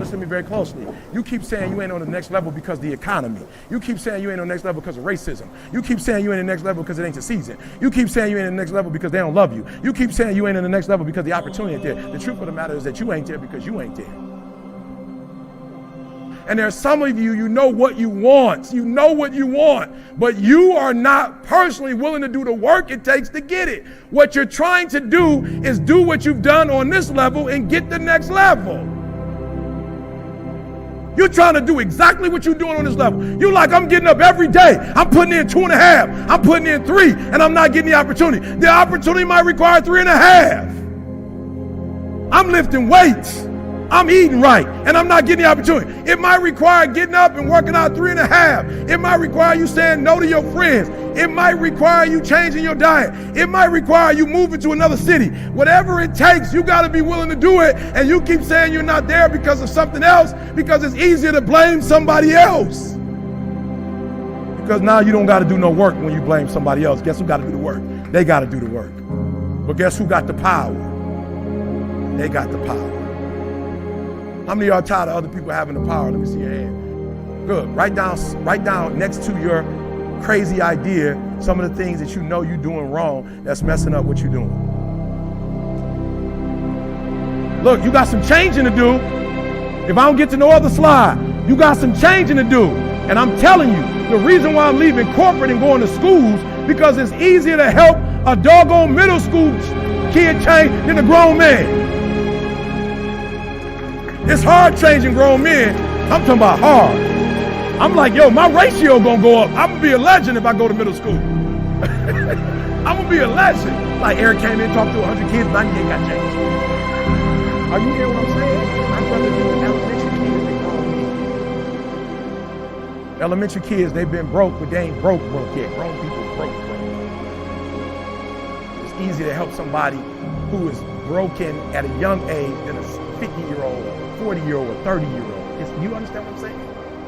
listen to me very closely. You keep saying you ain't on the next level because of the economy. You keep saying you ain't on the next level because of racism. You keep saying you ain't on the next level because it ain't the season. You keep saying you ain't on the next level because they don't love you. You keep saying you ain't on the next level because the opportunity ain't there. The truth of the matter is that you ain't there because you ain't there. And there are some of you, you know what you want. You know what you want, but you are not personally willing to do the work it takes to get it. What you're trying to do is do what you've done on this level and get the next level. You're trying to do exactly what you're doing on this level. You're like, I'm getting up every day. I'm putting in 2.5. I'm putting in 3, and I'm not getting the opportunity. The opportunity might require 3.5. I'm lifting weights. I'm eating right, and I'm not getting the opportunity. It might require getting up and working out 3.5. It might require you saying no to your friends. It might require you changing your diet. It might require you moving to another city. Whatever it takes, you got to be willing to do it. And you keep saying you're not there because of something else, because it's easier to blame somebody else. Because now you don't got to do no work when you blame somebody else. Guess who got to do the work? They got to do the work. But guess who got the power? They got the power. How many of y'all tired of other people having the power? Let me see your hand. Good. Write down next to your crazy idea some of the things that you know you're doing wrong that's messing up what you're doing. Look, you got some changing to do. If I don't get to no other slide, you got some changing to do. And I'm telling you, the reason why I'm leaving corporate and going to schools, because it's easier to help a doggone middle school kid change than a grown man. It's hard changing grown men. I'm talking about hard. I'm like, yo, my ratio gonna go up. I'm gonna be a legend if I go to middle school. I'm gonna be a legend. Like Eric came in, talked to 100 kids, 98 got changed. Are you hearing what I'm saying? My brother doing elementary kids. Elementary kids, they've been broke, but they ain't broke yet. Grown people broke. It's easier to help somebody who is broken at a young age than a 50-year-old, 40-year-old, or 30-year-old. You understand what I'm saying?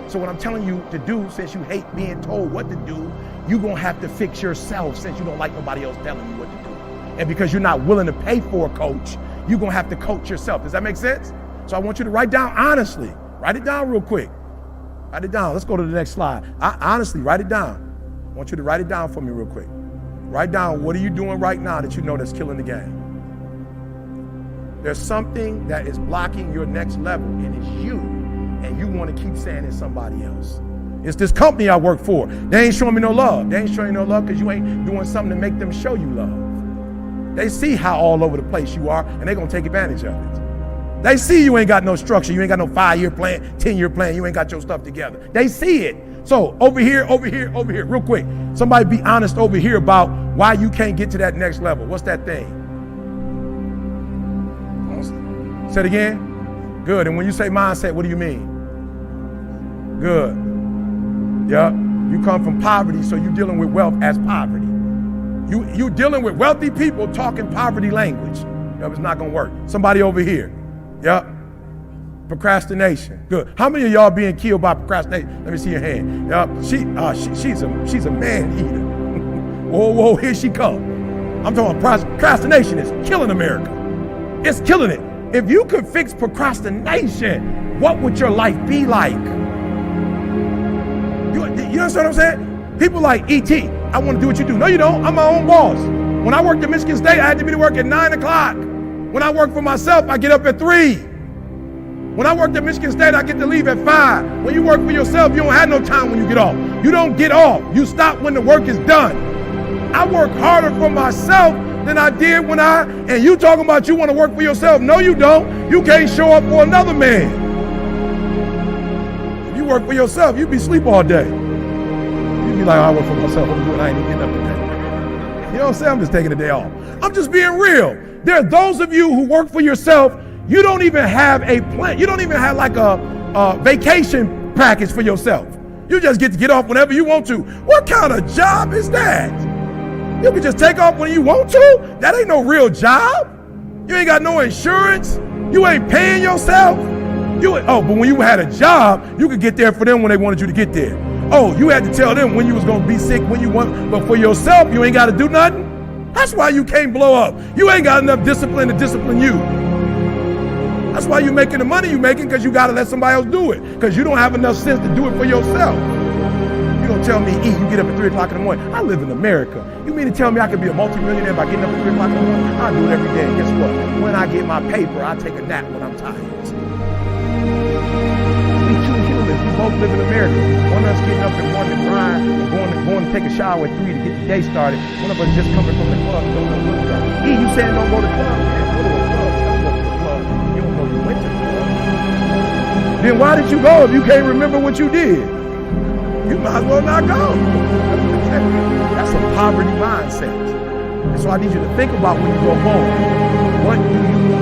So what I'm telling you to do, since you hate being told what to do, you're going to have to fix yourself since you don't like nobody else telling you what to do. And because you're not willing to pay for a coach, you're going to have to coach yourself. Does that make sense? So I want you to write down honestly. Write it down real quick. Write it down. Let's go to the next slide. Honestly, write it down. I want you to write it down for me real quick. Write down, what are you doing right now that you know that's killing the game? There's something that is blocking your next level, and it's you. And you want to keep saying it's somebody else. It's this company I work for. They ain't showing me no love. They ain't showing you no love because you ain't doing something to make them show you love. They see how all over the place you are, and they're going to take advantage of it. They see you ain't got no structure. You ain't got no 5-year plan, 10-year plan. You ain't got your stuff together. They see it. So over here, real quick. Somebody be honest over here about why you can't get to that next level. What's that thing? Say it again. Good. And when you say mindset, what do you mean? Good. Yeah. You come from poverty, so you're dealing with wealth as poverty. You're dealing with wealthy people talking poverty language. That was not going to work. Somebody over here. Yeah. Procrastination. Good. How many of y'all being killed by procrastination? Let me see your hand. Yeah. She's a man eater. Whoa, here she comes. I'm talking about procrastination is killing America. It's killing it. If you could fix procrastination, what would your life be like? You understand what I'm saying? People like E.T., I want to do what you do. No, you don't. I'm my own boss. When I worked at Michigan State, I had to be to work at 9 o'clock. When I work for myself, I get up at 3. When I worked at Michigan State, I get to leave at 5. When you work for yourself, you don't have no time when you get off. You don't get off. You stop when the work is done. I work harder for myself than I did and you talking about you want to work for yourself. No, you don't. You can't show up for another man. If you work for yourself, you be sleep all day. You be like, I work for myself. I'm doing, I ain't even getting up today. You know what I'm saying? I'm just taking a day off. I'm just being real. There are those of you who work for yourself, you don't even have a plan. You don't even have like a vacation package for yourself. You just get to get off whenever you want to. What kind of job is that? You can just take off when you want to? That ain't no real job. You ain't got no insurance. You ain't paying yourself. But when you had a job, you could get there for them when they wanted you to get there. Oh, you had to tell them when you was going to be sick, when you want, but for yourself, you ain't got to do nothing. That's why you can't blow up. You ain't got enough discipline to discipline you. That's why you're making the money you're making, because you got to let somebody else do it, because you don't have enough sense to do it for yourself. You don't tell me, E, you get up at 3 o'clock in the morning. I live in America. You mean to tell me I could be a multimillionaire by getting up at 3 o'clock in the morning? I do it every day. And guess what? When I get my paper, I take a nap when I'm tired. We two humans. We both live in America. One of us getting up and wanting to grind and going to take a shower at 3 to get the day started. One of us just coming from the club. Don't know what's up. E, you saying don't go to the club? Man, go to a club. Don't go to the club. You don't know you went to the club. Then why did you go if you can't remember what you did? You might as well not go. That's a poverty mindset. And so I need you to think about when you go home. What do you want